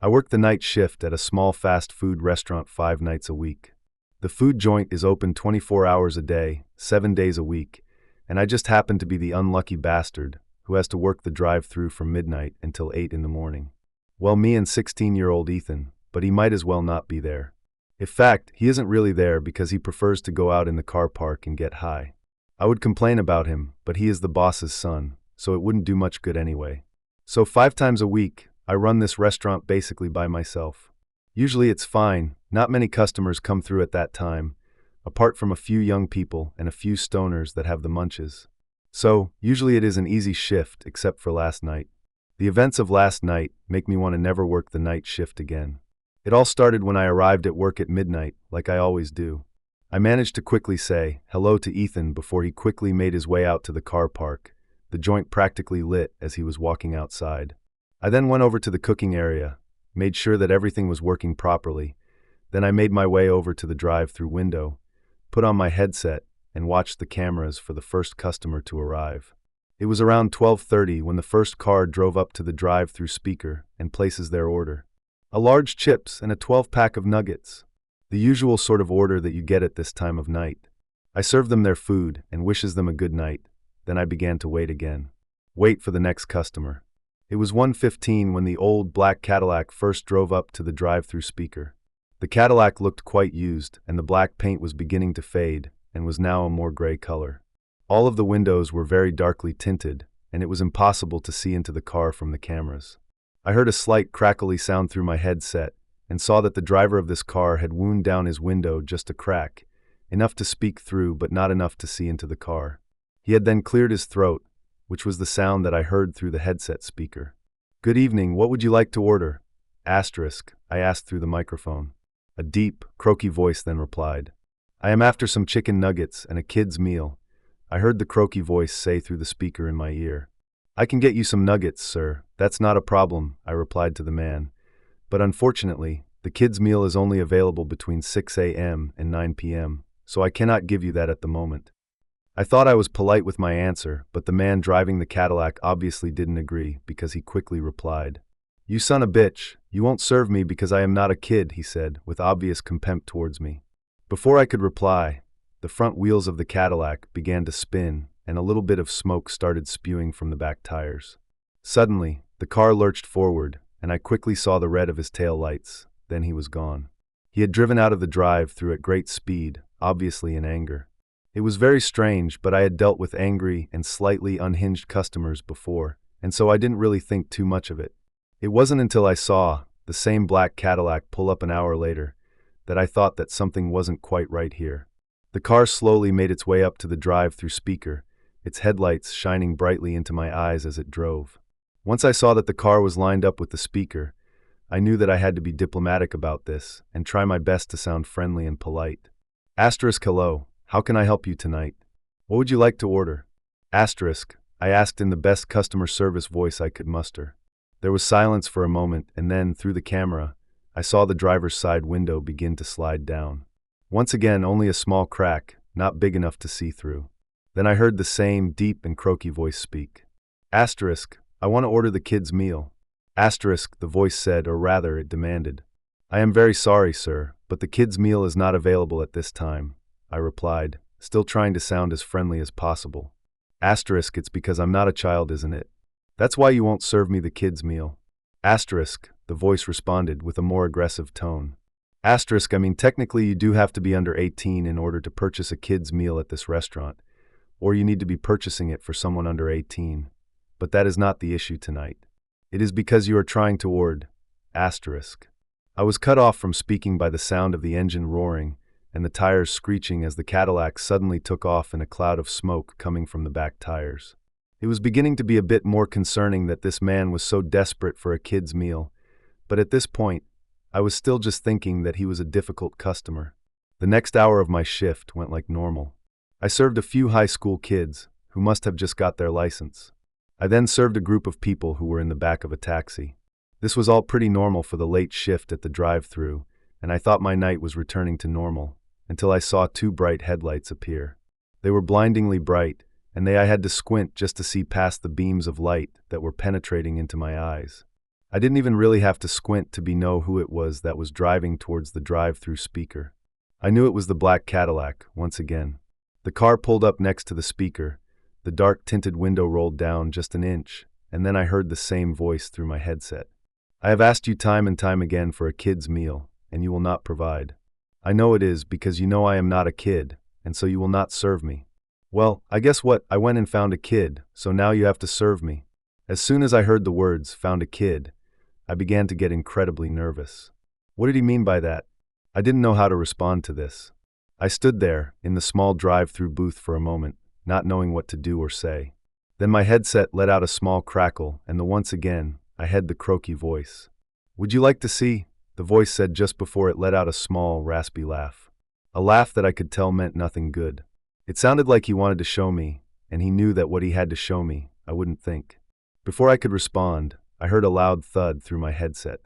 I work the night shift at a small fast food restaurant 5 nights a week. The food joint is open 24 hours a day, 7 days a week, and I just happen to be the unlucky bastard who has to work the drive-thru from midnight until 8 in the morning. Well, me and 16-year-old Ethan, but he might as well not be there. In fact, he isn't really there because he prefers to go out in the car park and get high. I would complain about him, but he is the boss's son, so it wouldn't do much good anyway. So 5 times a week, I run this restaurant basically by myself. Usually it's fine, not many customers come through at that time, apart from a few young people and a few stoners that have the munches. So, usually it is an easy shift except for last night. The events of last night make me want to never work the night shift again. It all started when I arrived at work at midnight, like I always do. I managed to quickly say hello to Ethan before he quickly made his way out to the car park, the joint practically lit as he was walking outside. I then went over to the cooking area, made sure that everything was working properly. Then I made my way over to the drive-thru window, put on my headset, and watched the cameras for the first customer to arrive. It was around 12:30 when the first car drove up to the drive-thru speaker and places their order. A large chips and a 12-pack of nuggets. The usual sort of order that you get at this time of night. I served them their food and wishes them a good night. Then I began to wait again. Wait for the next customer. It was 1:15 when the old black Cadillac first drove up to the drive-thru speaker. The Cadillac looked quite used, and the black paint was beginning to fade, and was now a more gray color. All of the windows were very darkly tinted, and it was impossible to see into the car from the cameras. I heard a slight crackly sound through my headset, and saw that the driver of this car had wound down his window just a crack, enough to speak through but not enough to see into the car. He had then cleared his throat, which was the sound that I heard through the headset speaker. "Good evening, what would you like to order?" Asterisk, I asked through the microphone. A deep, croaky voice then replied, "I am after some chicken nuggets and a kid's meal." I heard the croaky voice say through the speaker in my ear. "I can get you some nuggets, sir, that's not a problem," I replied to the man. "But unfortunately, the kid's meal is only available between 6 a.m. and 9 p.m., so I cannot give you that at the moment." I thought I was polite with my answer, but the man driving the Cadillac obviously didn't agree because he quickly replied, "You son of a bitch, you won't serve me because I am not a kid," he said, with obvious contempt towards me. Before I could reply, the front wheels of the Cadillac began to spin and a little bit of smoke started spewing from the back tires. Suddenly, the car lurched forward, and I quickly saw the red of his tail lights. Then he was gone. He had driven out of the drive-thru at great speed, obviously in anger. It was very strange, but I had dealt with angry and slightly unhinged customers before, and so I didn't really think too much of it. It wasn't until I saw the same black Cadillac pull up an hour later that I thought that something wasn't quite right here. The car slowly made its way up to the drive-thru speaker, its headlights shining brightly into my eyes as it drove. Once I saw that the car was lined up with the speaker, I knew that I had to be diplomatic about this and try my best to sound friendly and polite. Asterisk, hello. How can I help you tonight? What would you like to order? Asterisk, I asked in the best customer service voice I could muster. There was silence for a moment, and then, through the camera, I saw the driver's side window begin to slide down. Once again, only a small crack, not big enough to see through. Then I heard the same deep and croaky voice speak. Asterisk, I want to order the kid's meal. Asterisk, the voice said, or rather, it demanded. I am very sorry, sir, but the kid's meal is not available at this time, I replied, still trying to sound as friendly as possible. Asterisk, it's because I'm not a child, isn't it? That's why you won't serve me the kid's meal. Asterisk, the voice responded with a more aggressive tone. Asterisk, I mean technically you do have to be under 18 in order to purchase a kid's meal at this restaurant, or you need to be purchasing it for someone under 18. But that is not the issue tonight. It is because you are trying to order. Asterisk. I was cut off from speaking by the sound of the engine roaring and the tires screeching as the Cadillac suddenly took off in a cloud of smoke coming from the back tires. It was beginning to be a bit more concerning that this man was so desperate for a kid's meal, but at this point, I was still just thinking that he was a difficult customer. The next hour of my shift went like normal. I served a few high school kids who must have just got their license. I then served a group of people who were in the back of a taxi. This was all pretty normal for the late shift at the drive-thru, and I thought my night was returning to normal, until I saw 2 bright headlights appear. They were blindingly bright, and I had to squint just to see past the beams of light that were penetrating into my eyes. I didn't even really have to squint to know who it was that was driving towards the drive-through speaker. I knew it was the black Cadillac, once again. The car pulled up next to the speaker, the dark tinted window rolled down just an inch, and then I heard the same voice through my headset. I have asked you time and time again for a kid's meal, and you will not provide. I know it is because you know I am not a kid, and so you will not serve me. Well, I guess what, I went and found a kid, so now you have to serve me. As soon as I heard the words, found a kid, I began to get incredibly nervous. What did he mean by that? I didn't know how to respond to this. I stood there, in the small drive-through booth for a moment, not knowing what to do or say. Then my headset let out a small crackle, and once again, I heard the croaky voice. Would you like to see? The voice said just before it let out a small, raspy laugh. A laugh that I could tell meant nothing good. It sounded like he wanted to show me, and he knew that what he had to show me, I wouldn't think. Before I could respond, I heard a loud thud through my headset.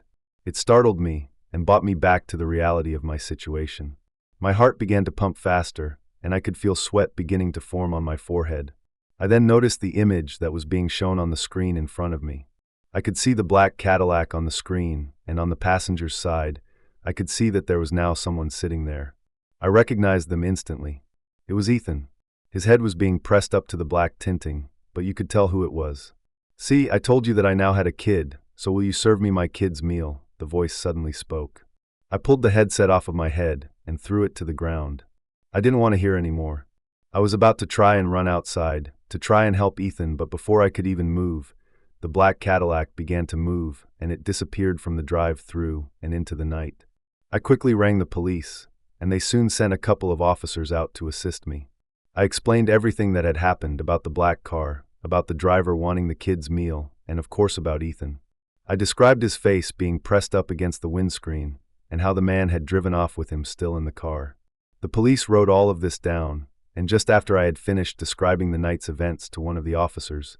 It startled me and brought me back to the reality of my situation. My heart began to pump faster, and I could feel sweat beginning to form on my forehead. I then noticed the image that was being shown on the screen in front of me. I could see the black Cadillac on the screen, and on the passenger's side, I could see that there was now someone sitting there. I recognized them instantly. It was Ethan. His head was being pressed up to the black tinting, but you could tell who it was. See, I told you that I now had a kid, so will you serve me my kid's meal? The voice suddenly spoke. I pulled the headset off of my head and threw it to the ground. I didn't want to hear anymore. I was about to try and run outside, to try and help Ethan, but before I could even move, the black Cadillac began to move, and it disappeared from the drive-through and into the night. I quickly rang the police, and they soon sent a couple of officers out to assist me. I explained everything that had happened about the black car, about the driver wanting the kid's meal, and of course about Ethan. I described his face being pressed up against the windscreen, and how the man had driven off with him still in the car. The police wrote all of this down, and just after I had finished describing the night's events to one of the officers,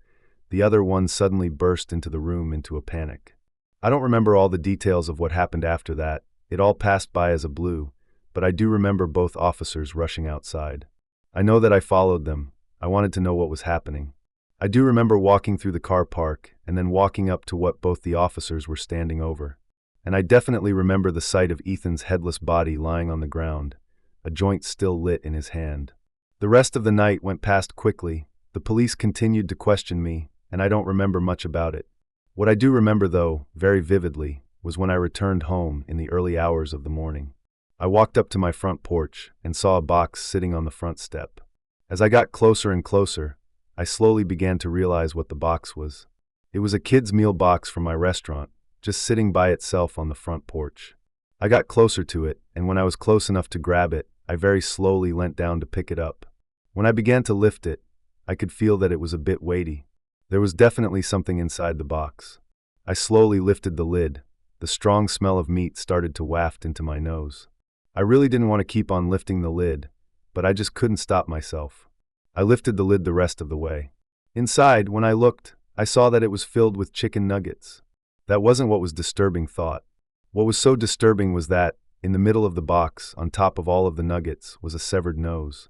the other one suddenly burst into the room into a panic. I don't remember all the details of what happened after that, it all passed by as a blue, but I do remember both officers rushing outside. I know that I followed them. I wanted to know what was happening. I do remember walking through the car park and then walking up to what both the officers were standing over. And I definitely remember the sight of Ethan's headless body lying on the ground, a joint still lit in his hand. The rest of the night went past quickly. The police continued to question me, and I don't remember much about it. What I do remember, though, very vividly, was when I returned home in the early hours of the morning. I walked up to my front porch and saw a box sitting on the front step. As I got closer and closer, I slowly began to realize what the box was. It was a kid's meal box from my restaurant, just sitting by itself on the front porch. I got closer to it, and when I was close enough to grab it, I very slowly leant down to pick it up. When I began to lift it, I could feel that it was a bit weighty. There was definitely something inside the box. I slowly lifted the lid. The strong smell of meat started to waft into my nose. I really didn't want to keep on lifting the lid, but I just couldn't stop myself. I lifted the lid the rest of the way. Inside, when I looked, I saw that it was filled with chicken nuggets. That wasn't what was disturbing thought. What was so disturbing was that, in the middle of the box, on top of all of the nuggets, was a severed nose.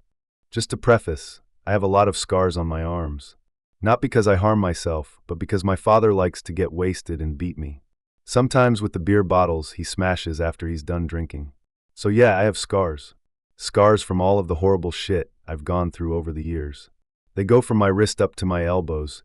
Just to preface, I have a lot of scars on my arms. Not because I harm myself, but because my father likes to get wasted and beat me. Sometimes with the beer bottles he smashes after he's done drinking. So yeah, I have scars. Scars from all of the horrible shit I've gone through over the years. They go from my wrist up to my elbows,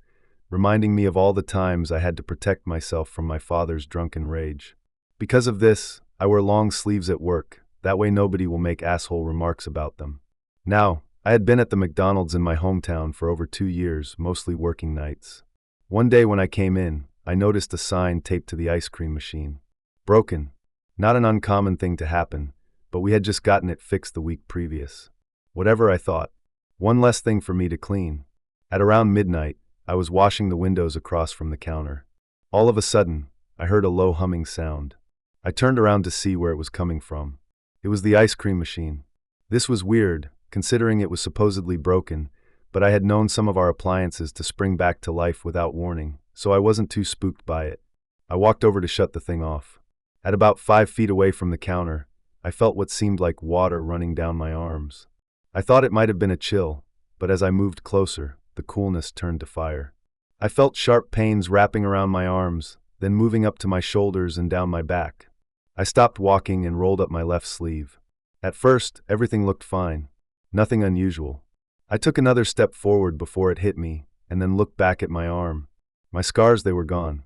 reminding me of all the times I had to protect myself from my father's drunken rage. Because of this, I wear long sleeves at work, that way nobody will make asshole remarks about them. Now, I had been at the McDonald's in my hometown for over 2 years, mostly working nights. One day when I came in, I noticed a sign taped to the ice cream machine. Broken. Not an uncommon thing to happen, but we had just gotten it fixed the week previous. Whatever, I thought. One less thing for me to clean. At around midnight, I was washing the windows across from the counter. All of a sudden, I heard a low humming sound. I turned around to see where it was coming from. It was the ice cream machine. This was weird, considering it was supposedly broken, but I had known some of our appliances to spring back to life without warning, so I wasn't too spooked by it. I walked over to shut the thing off. At about 5 feet away from the counter, I felt what seemed like water running down my arms. I thought it might have been a chill, but as I moved closer, the coolness turned to fire. I felt sharp pains wrapping around my arms, then moving up to my shoulders and down my back. I stopped walking and rolled up my left sleeve. At first, everything looked fine. Nothing unusual. I took another step forward before it hit me, and then looked back at my arm. My scars, they were gone.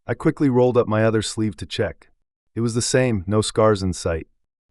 I quickly rolled up my other sleeve to check. It was the same, no scars in sight.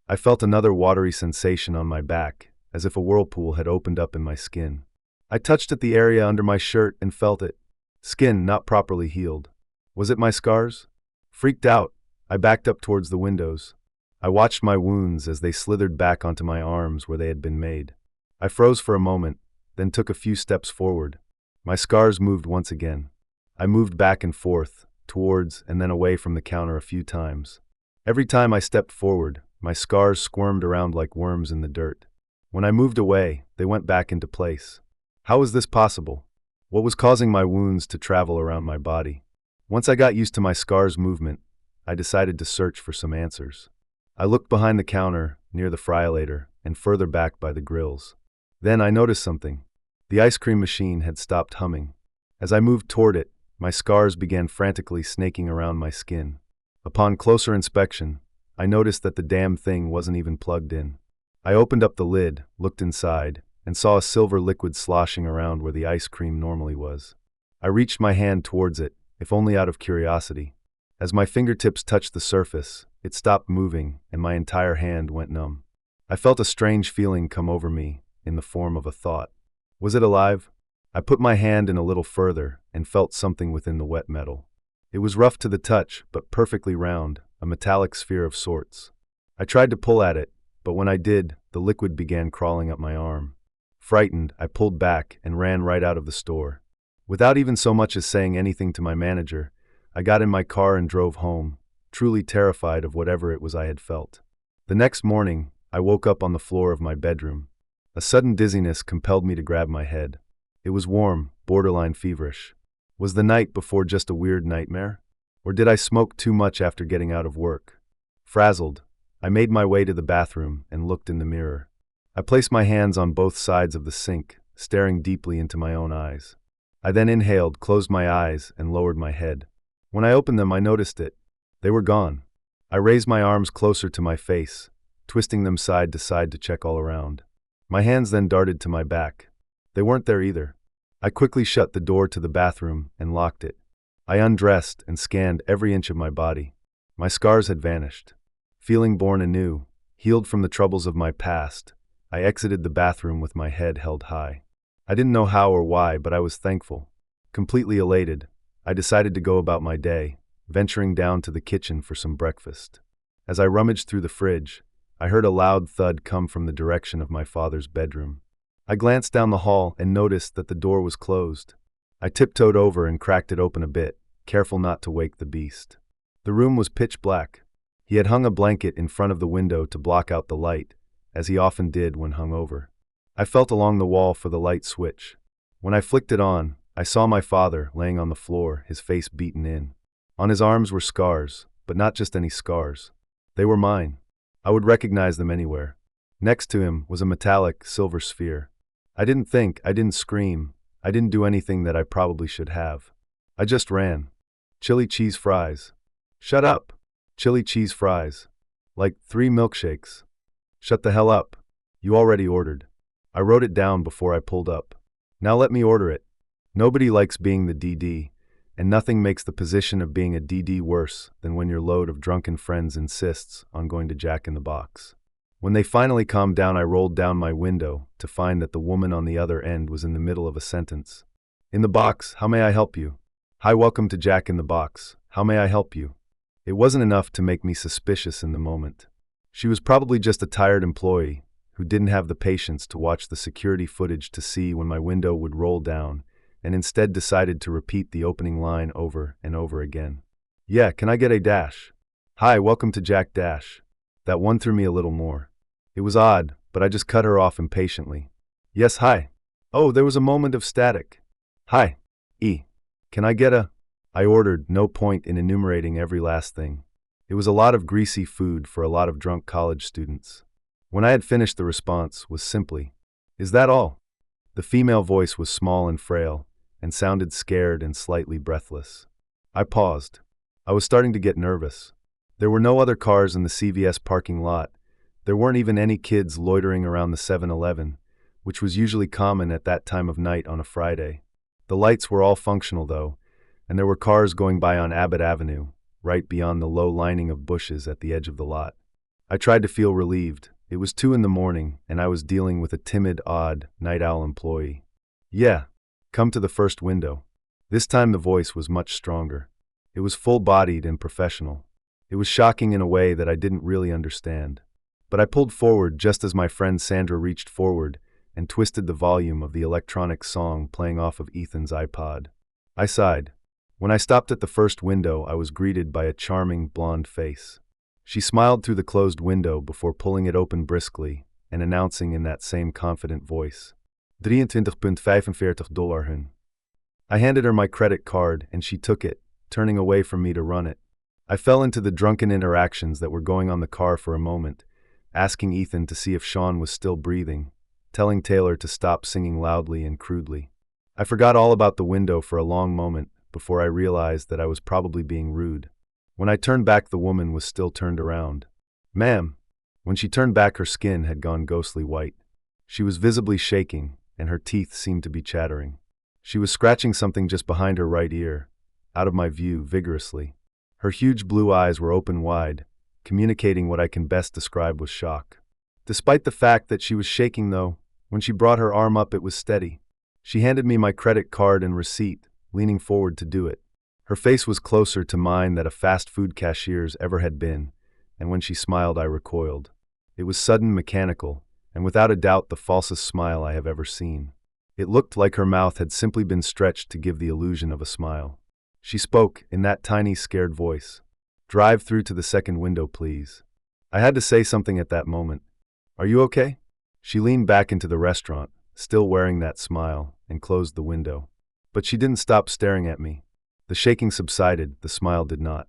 I felt another watery sensation on my back, as if a whirlpool had opened up in my skin. I touched at the area under my shirt and felt it. Skin not properly healed. Was it my scars? Freaked out, I backed up towards the windows. I watched my wounds as they slithered back onto my arms where they had been made. I froze for a moment, then took a few steps forward. My scars moved once again. I moved back and forth, towards and then away from the counter a few times. Every time I stepped forward, my scars squirmed around like worms in the dirt. When I moved away, they went back into place. How was this possible? What was causing my wounds to travel around my body? Once I got used to my scars' movement, I decided to search for some answers. I looked behind the counter, near the fryolator, and further back by the grills. Then I noticed something. The ice cream machine had stopped humming. As I moved toward it, my scars began frantically snaking around my skin. Upon closer inspection, I noticed that the damn thing wasn't even plugged in. I opened up the lid, looked inside, and saw a silver liquid sloshing around where the ice cream normally was. I reached my hand towards it, if only out of curiosity. As my fingertips touched the surface, it stopped moving, and my entire hand went numb. I felt a strange feeling come over me, in the form of a thought. Was it alive? I put my hand in a little further, and felt something within the wet metal. It was rough to the touch, but perfectly round, a metallic sphere of sorts. I tried to pull at it, but when I did, the liquid began crawling up my arm. Frightened, I pulled back and ran right out of the store. Without even so much as saying anything to my manager, I got in my car and drove home, truly terrified of whatever it was I had felt. The next morning, I woke up on the floor of my bedroom. A sudden dizziness compelled me to grab my head. It was warm, borderline feverish. Was the night before just a weird nightmare? Or did I smoke too much after getting out of work? Frazzled, I made my way to the bathroom and looked in the mirror. I placed my hands on both sides of the sink, staring deeply into my own eyes. I then inhaled, closed my eyes, and lowered my head. When I opened them, I noticed it. They were gone. I raised my arms closer to my face, twisting them side to side to check all around. My hands then darted to my back. They weren't there either. I quickly shut the door to the bathroom and locked it. I undressed and scanned every inch of my body. My scars had vanished. Feeling born anew, healed from the troubles of my past, I exited the bathroom with my head held high. I didn't know how or why, but I was thankful. Completely elated, I decided to go about my day, venturing down to the kitchen for some breakfast. As I rummaged through the fridge, I heard a loud thud come from the direction of my father's bedroom. I glanced down the hall and noticed that the door was closed. I tiptoed over and cracked it open a bit, careful not to wake the beast. The room was pitch black. He had hung a blanket in front of the window to block out the light, as he often did when hung over. I felt along the wall for the light switch. When I flicked it on, I saw my father laying on the floor, his face beaten in. On his arms were scars, but not just any scars. They were mine. I would recognize them anywhere. Next to him was a metallic, silver sphere. I didn't think, I didn't scream, I didn't do anything that I probably should have. I just ran. Chili cheese fries. Shut up. Chili cheese fries. Like 3 milkshakes. Shut the hell up. You already ordered. I wrote it down before I pulled up. Now let me order it. Nobody likes being the DD, and nothing makes the position of being a DD worse than when your load of drunken friends insists on going to Jack in the Box. When they finally calmed down, I rolled down my window to find that the woman on the other end was in the middle of a sentence. In the box, how may I help you? Hi, welcome to Jack in the Box. How may I help you? It wasn't enough to make me suspicious in the moment. She was probably just a tired employee who didn't have the patience to watch the security footage to see when my window would roll down, and instead decided to repeat the opening line over and over again. Yeah, can I get a dash? Hi, welcome to Jack Dash. That one threw me a little more. It was odd, but I just cut her off impatiently. Yes, hi. Oh, there was a moment of static. Hi. Can I get a... I ordered, no point in enumerating every last thing. It was a lot of greasy food for a lot of drunk college students. When I had finished, the response was simply, "Is that all?" The female voice was small and frail, and sounded scared and slightly breathless. I paused. I was starting to get nervous. There were no other cars in the CVS parking lot. There weren't even any kids loitering around the 7-Eleven, which was usually common at that time of night on a Friday. The lights were all functional, though, and there were cars going by on Abbott Avenue, right beyond the low lining of bushes at the edge of the lot. I tried to feel relieved. It was 2 a.m, and I was dealing with a timid, odd, night owl employee. "Yeah, come to the first window." This time the voice was much stronger. It was full-bodied and professional. It was shocking in a way that I didn't really understand. But I pulled forward just as my friend Sandra reached forward and twisted the volume of the electronic song playing off of Ethan's iPod. I sighed. When I stopped at the first window, I was greeted by a charming, blonde face. She smiled through the closed window before pulling it open briskly and announcing in that same confident voice, $23.45. I handed her my credit card and she took it, turning away from me to run it. I fell into the drunken interactions that were going on the car for a moment, asking Ethan to see if Sean was still breathing, telling Taylor to stop singing loudly and crudely. I forgot all about the window for a long moment before I realized that I was probably being rude. When I turned back, the woman was still turned around. "Ma'am." When she turned back, her skin had gone ghostly white. She was visibly shaking, and her teeth seemed to be chattering. She was scratching something just behind her right ear, out of my view, vigorously. Her huge blue eyes were open wide, communicating what I can best describe was shock. Despite the fact that she was shaking, though, when she brought her arm up, it was steady. She handed me my credit card and receipt, leaning forward to do it. Her face was closer to mine than a fast food cashier's ever had been, and when she smiled, I recoiled. It was sudden, mechanical, and without a doubt the falsest smile I have ever seen. It looked like her mouth had simply been stretched to give the illusion of a smile. She spoke in that tiny, scared voice. "Drive through to the second window, please." I had to say something at that moment. "Are you okay?" She leaned back into the restaurant, still wearing that smile, and closed the window. But she didn't stop staring at me. The shaking subsided, the smile did not.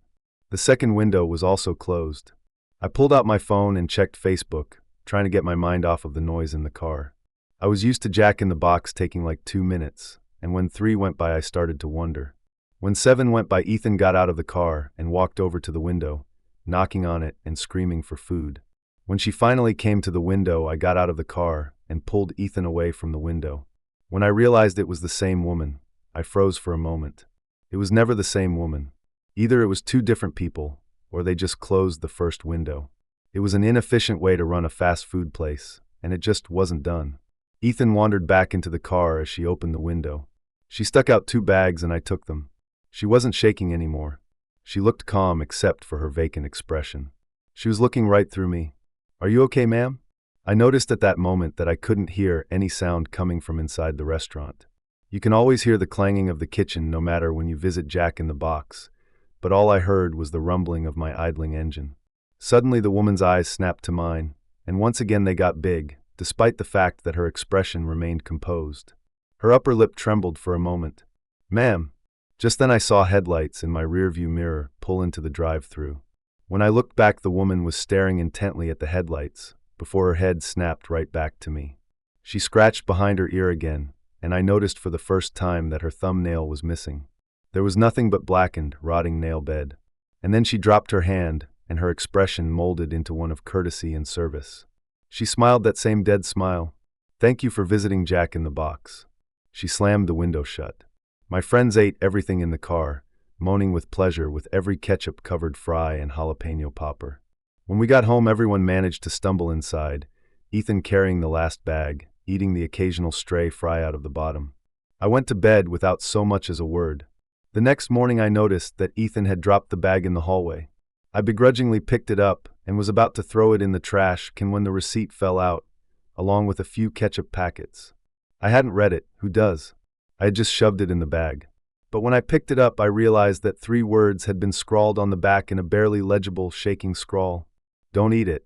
The second window was also closed. I pulled out my phone and checked Facebook, trying to get my mind off of the noise in the car. I was used to Jack in the Box taking like 2 minutes, and when 3 went by I started to wonder. When 7 went by, Ethan got out of the car and walked over to the window, knocking on it and screaming for food. When she finally came to the window, I got out of the car and pulled Ethan away from the window. When I realized it was the same woman, I froze for a moment. It was never the same woman. Either it was 2 different people, or they just closed the first window. It was an inefficient way to run a fast food place, and it just wasn't done. Ethan wandered back into the car as she opened the window. She stuck out 2 bags and I took them. She wasn't shaking anymore. She looked calm except for her vacant expression. She was looking right through me. "Are you okay, ma'am?" I noticed at that moment that I couldn't hear any sound coming from inside the restaurant. You can always hear the clanging of the kitchen no matter when you visit Jack in the Box, but all I heard was the rumbling of my idling engine. Suddenly the woman's eyes snapped to mine, and once again they got big, despite the fact that her expression remained composed. Her upper lip trembled for a moment. "Ma'am." Just then I saw headlights in my rearview mirror pull into the drive-thru. When I looked back, the woman was staring intently at the headlights, before her head snapped right back to me. She scratched behind her ear again, and I noticed for the first time that her thumbnail was missing. There was nothing but blackened, rotting nail bed. And then she dropped her hand, and her expression molded into one of courtesy and service. She smiled that same dead smile. "Thank you for visiting Jack in the Box." She slammed the window shut. My friends ate everything in the car, moaning with pleasure with every ketchup-covered fry and jalapeno popper. When we got home, everyone managed to stumble inside, Ethan carrying the last bag, eating the occasional stray fry out of the bottom. I went to bed without so much as a word. The next morning I noticed that Ethan had dropped the bag in the hallway. I begrudgingly picked it up and was about to throw it in the trash when the receipt fell out, along with a few ketchup packets. I hadn't read it, who does? I had just shoved it in the bag. But when I picked it up, I realized that 3 words had been scrawled on the back in a barely legible, shaking scrawl. "Don't eat it."